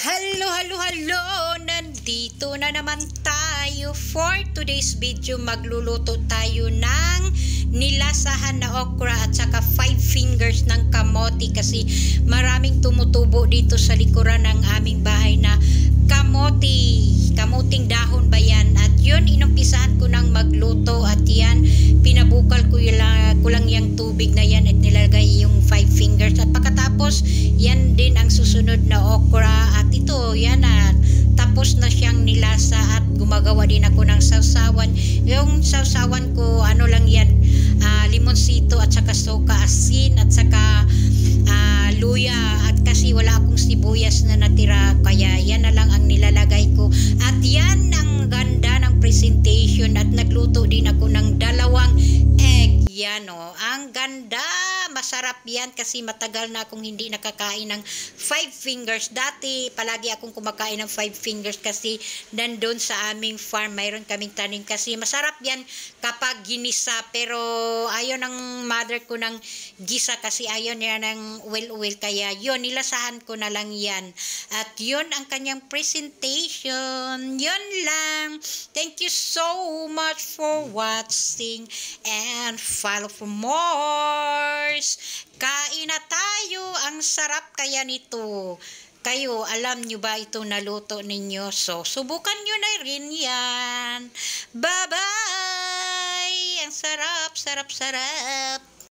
Hello! Nandito na naman tayo for today's video. Magluluto tayo ng nilasahan na okra at saka 5 fingers ng kamote kasi maraming tumutubo dito sa likuran ng aming bahay na kamuting dahon ba yan? At yun, inumpisahan ko nang magluto at yan, pinabukal ko lang yung tubig na yan at nilagay yung 5 fingers at pagkatapos, yan din ang susunod na okra at ito, yan na, tapos na siyang nilasa at gumagawa din ako ng sausawan. Yung sausawan ko, ano lang yan, limonsito at saka suka, asin at saka luya at kasi wala akong sibuyas na natira kaya yan na lang ang nilalagay ko at yan ang ganda ng presentation at nagluto din ako ng 2 egg. Yan o, ang ganda, masarap yan kasi matagal na akong hindi nakakain ng 5 fingers. Dati palagi akong kumakain ng 5 fingers kasi nandun sa aming farm mayroon kaming tanim kasi masarap yan kapag ginisa pero ayaw ng mother ko ng gisa kasi ayaw niya ng oil kaya yun, nilasahan ko na lang yan at yun ang kanyang presentation. Yun lang, thank you so much for watching and follow for more. Kain na tayo, ang sarap kaya nito. Kayo, alam nyo ba itong naluto ninyo? So, subukan nyo na rin yan. Bye-bye! Ang sarap.